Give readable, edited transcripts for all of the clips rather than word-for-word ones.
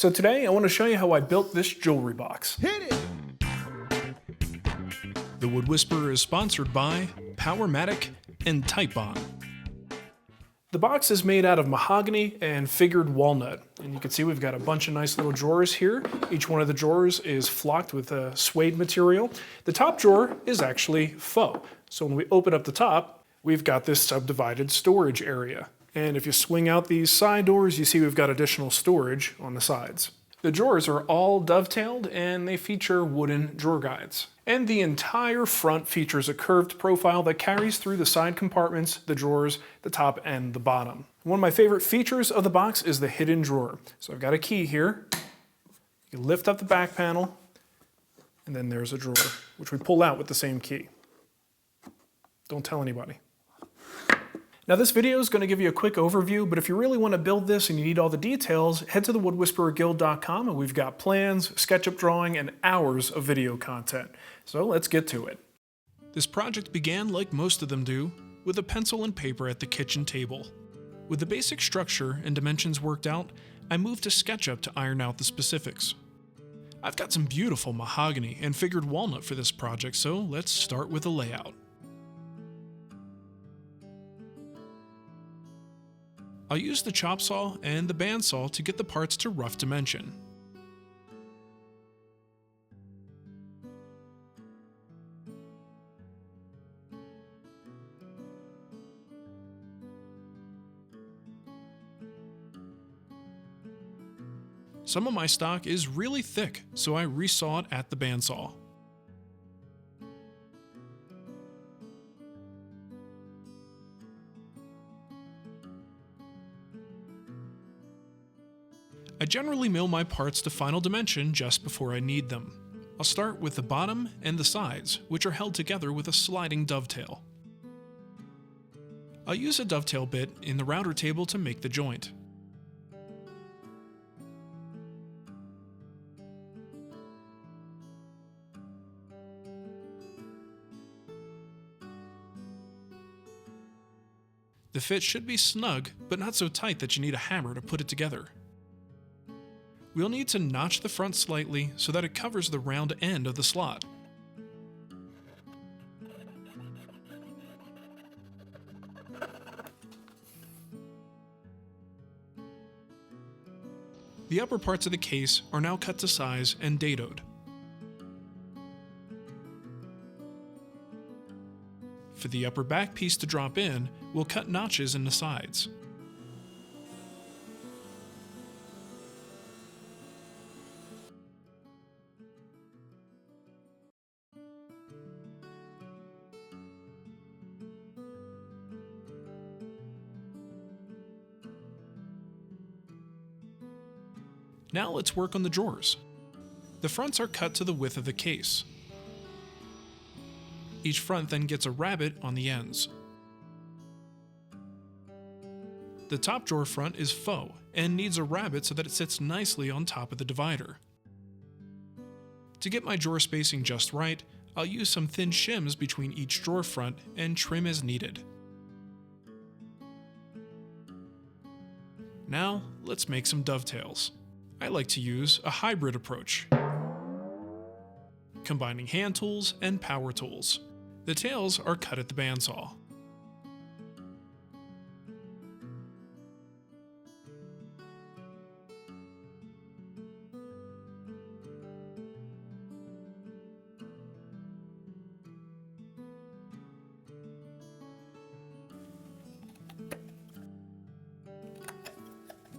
So today I want to show you how I built this jewelry box. Hit it! The Wood Whisperer is sponsored by Powermatic and Typebond. The box is made out of mahogany and figured walnut. And you can see we've got a bunch of nice little drawers here. Each one of the drawers is flocked with a suede material. The top drawer is actually faux. So when we open up the top, we've got this subdivided storage area. And if you swing out these side doors, you see we've got additional storage on the sides. The drawers are all dovetailed and they feature wooden drawer guides. And the entire front features a curved profile that carries through the side compartments, the drawers, the top, and the bottom. One of my favorite features of the box is the hidden drawer. So I've got a key here. You lift up the back panel, and then there's a drawer, which we pull out with the same key. Don't tell anybody. Now this video is going to give you a quick overview, but if you really want to build this and you need all the details, head to thewoodwhispererguild.com and we've got plans, SketchUp drawing, and hours of video content. So let's get to it. This project began like most of them do, with a pencil and paper at the kitchen table. With the basic structure and dimensions worked out, I moved to SketchUp to iron out the specifics. I've got some beautiful mahogany and figured walnut for this project, so let's start with a layout. I'll use the chop saw and the bandsaw to get the parts to rough dimension. Some of my stock is really thick, so I resaw it at the bandsaw. I generally mill my parts to final dimension just before I need them. I'll start with the bottom and the sides, which are held together with a sliding dovetail. I'll use a dovetail bit in the router table to make the joint. The fit should be snug, but not so tight that you need a hammer to put it together. We'll need to notch the front slightly so that it covers the round end of the slot. The upper parts of the case are now cut to size and dadoed. For the upper back piece to drop in, we'll cut notches in the sides. Now let's work on the drawers. The fronts are cut to the width of the case. Each front then gets a rabbet on the ends. The top drawer front is faux and needs a rabbet so that it sits nicely on top of the divider. To get my drawer spacing just right, I'll use some thin shims between each drawer front and trim as needed. Now let's make some dovetails. I like to use a hybrid approach, combining hand tools and power tools. The tails are cut at the bandsaw.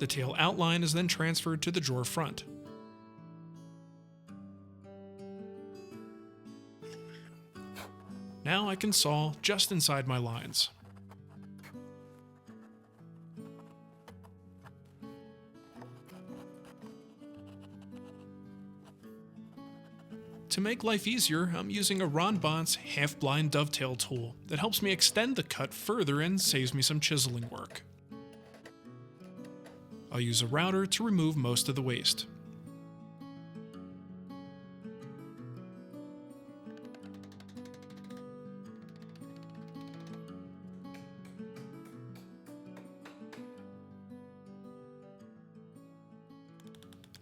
The tail outline is then transferred to the drawer front. Now I can saw just inside my lines. To make life easier, I'm using a Ron Bont's half-blind dovetail tool that helps me extend the cut further and saves me some chiseling work. I'll use a router to remove most of the waste.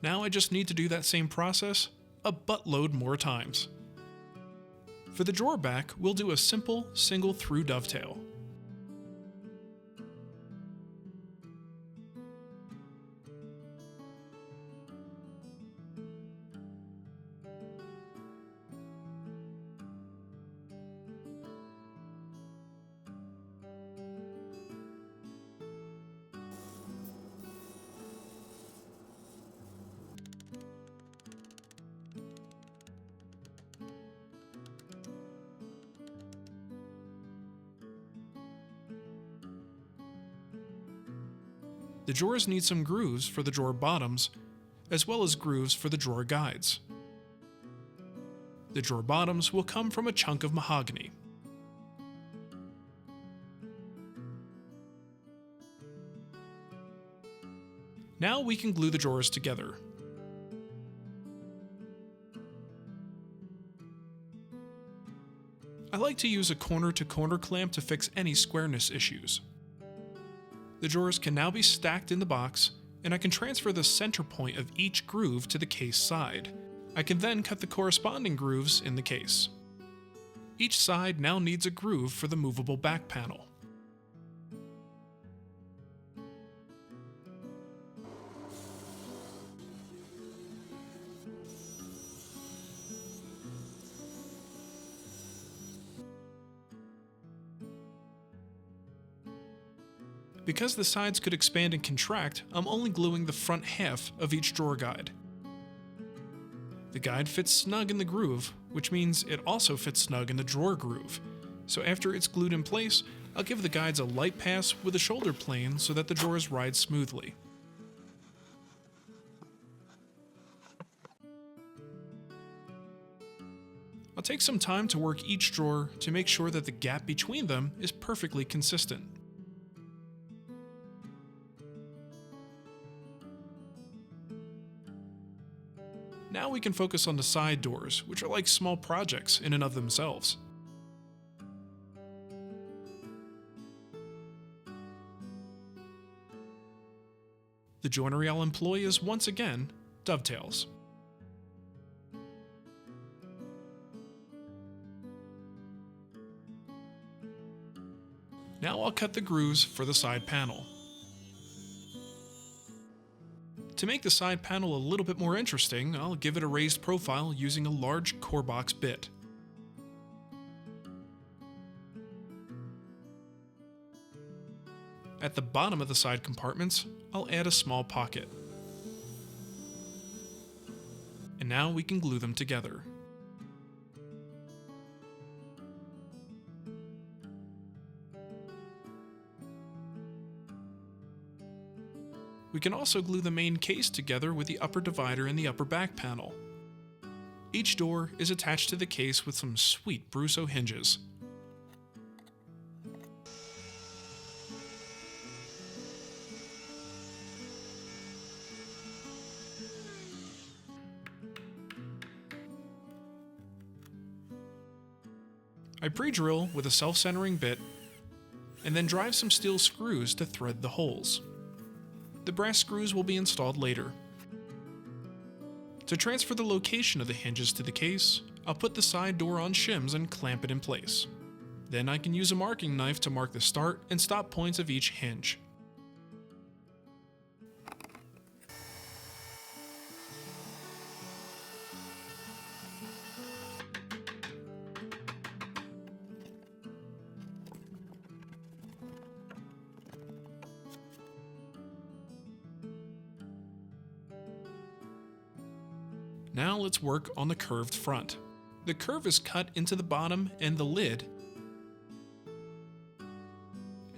Now I just need to do that same process a buttload more times. For the drawer back, we'll do a simple single through dovetail. The drawers need some grooves for the drawer bottoms, as well as grooves for the drawer guides. The drawer bottoms will come from a chunk of mahogany. Now we can glue the drawers together. I like to use a corner-to-corner clamp to fix any squareness issues. The drawers can now be stacked in the box, and I can transfer the center point of each groove to the case side. I can then cut the corresponding grooves in the case. Each side now needs a groove for the movable back panel. Because the sides could expand and contract, I'm only gluing the front half of each drawer guide. The guide fits snug in the groove, which means it also fits snug in the drawer groove. So after it's glued in place, I'll give the guides a light pass with a shoulder plane so that the drawers ride smoothly. I'll take some time to work each drawer to make sure that the gap between them is perfectly consistent. Now we can focus on the side doors, which are like small projects in and of themselves. The joinery I'll employ is once again dovetails. Now I'll cut the grooves for the side panel. To make the side panel a little bit more interesting, I'll give it a raised profile using a large core box bit. At the bottom of the side compartments, I'll add a small pocket. And now we can glue them together. We can also glue the main case together with the upper divider and the upper back panel. Each door is attached to the case with some sweet Brusso hinges. I pre-drill with a self-centering bit and then drive some steel screws to thread the holes. The brass screws will be installed later. To transfer the location of the hinges to the case, I'll put the side door on shims and clamp it in place. Then I can use a marking knife to mark the start and stop points of each hinge. Now let's work on the curved front. The curve is cut into the bottom and the lid,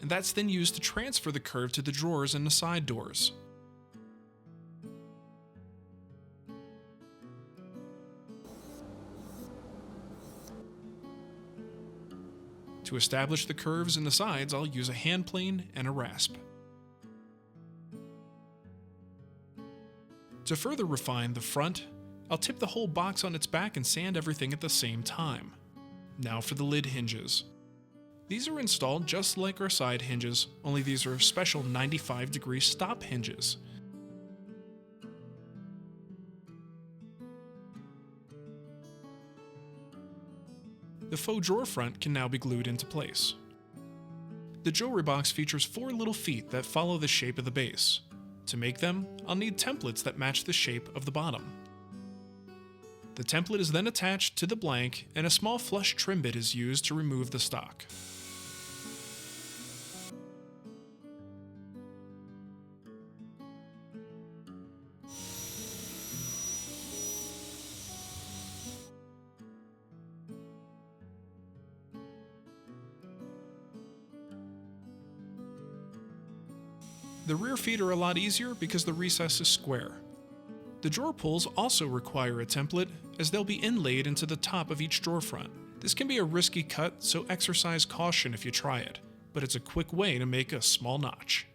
and that's then used to transfer the curve to the drawers and the side doors. To establish the curves in the sides, I'll use a hand plane and a rasp. To further refine the front, I'll tip the whole box on its back and sand everything at the same time. Now for the lid hinges. These are installed just like our side hinges, only these are special 95-degree stop hinges. The faux drawer front can now be glued into place. The jewelry box features 4 little feet that follow the shape of the base. To make them, I'll need templates that match the shape of the bottom. The template is then attached to the blank, and a small flush trim bit is used to remove the stock. The rear feet are a lot easier because the recess is square. The drawer pulls also require a template, as they'll be inlaid into the top of each drawer front. This can be a risky cut, so exercise caution if you try it, but it's a quick way to make a small notch.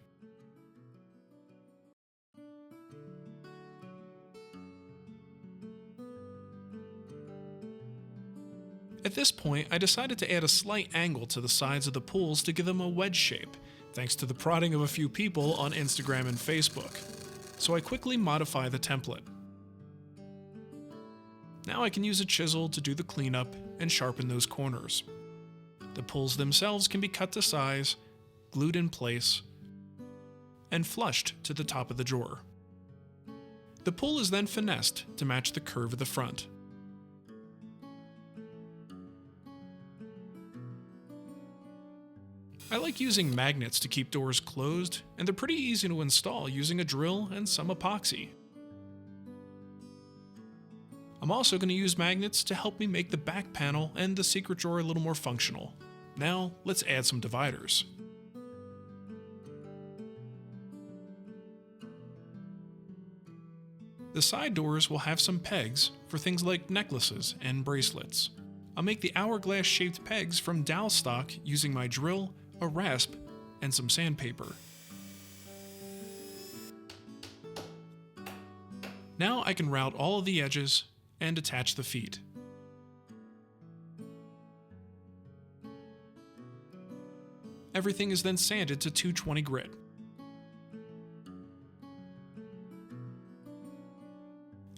At this point, I decided to add a slight angle to the sides of the pulls to give them a wedge shape, thanks to the prodding of a few people on Instagram and Facebook. So I quickly modify the template. Now I can use a chisel to do the cleanup and sharpen those corners. The pulls themselves can be cut to size, glued in place, and flushed to the top of the drawer. The pull is then finessed to match the curve of the front. I like using magnets to keep doors closed, and they're pretty easy to install using a drill and some epoxy. I'm also going to use magnets to help me make the back panel and the secret drawer a little more functional. Now, let's add some dividers. The side doors will have some pegs for things like necklaces and bracelets. I'll make the hourglass-shaped pegs from dowel stock using my drill, a rasp, and some sandpaper. Now I can route all of the edges and attach the feet. Everything is then sanded to 220 grit.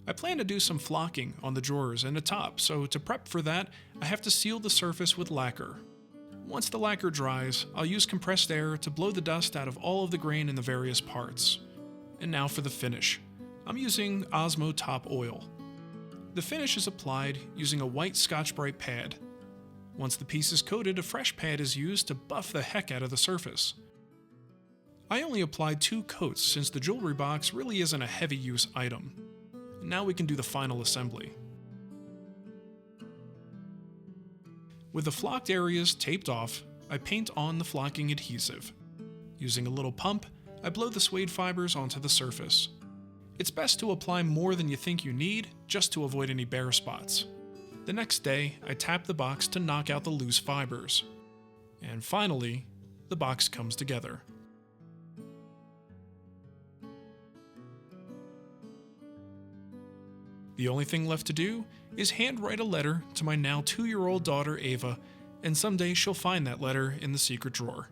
I plan to do some flocking on the drawers and the top, so to prep for that, I have to seal the surface with lacquer. Once the lacquer dries, I'll use compressed air to blow the dust out of all of the grain in the various parts. And now for the finish. I'm using Osmo Top Oil. The finish is applied using a white Scotch-Brite pad. Once the piece is coated, a fresh pad is used to buff the heck out of the surface. I only applied 2 coats since the jewelry box really isn't a heavy-use item. Now we can do the final assembly. With the flocked areas taped off, I paint on the flocking adhesive. Using a little pump, I blow the suede fibers onto the surface. It's best to apply more than you think you need, just to avoid any bare spots. The next day, I tap the box to knock out the loose fibers. And finally, the box comes together. The only thing left to do is handwrite a letter to my now 2-year-old daughter Ava, and someday she'll find that letter in the secret drawer.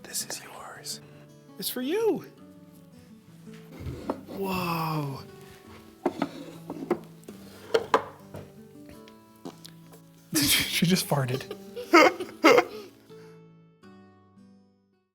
This is yours. It's for you. Whoa. She just farted.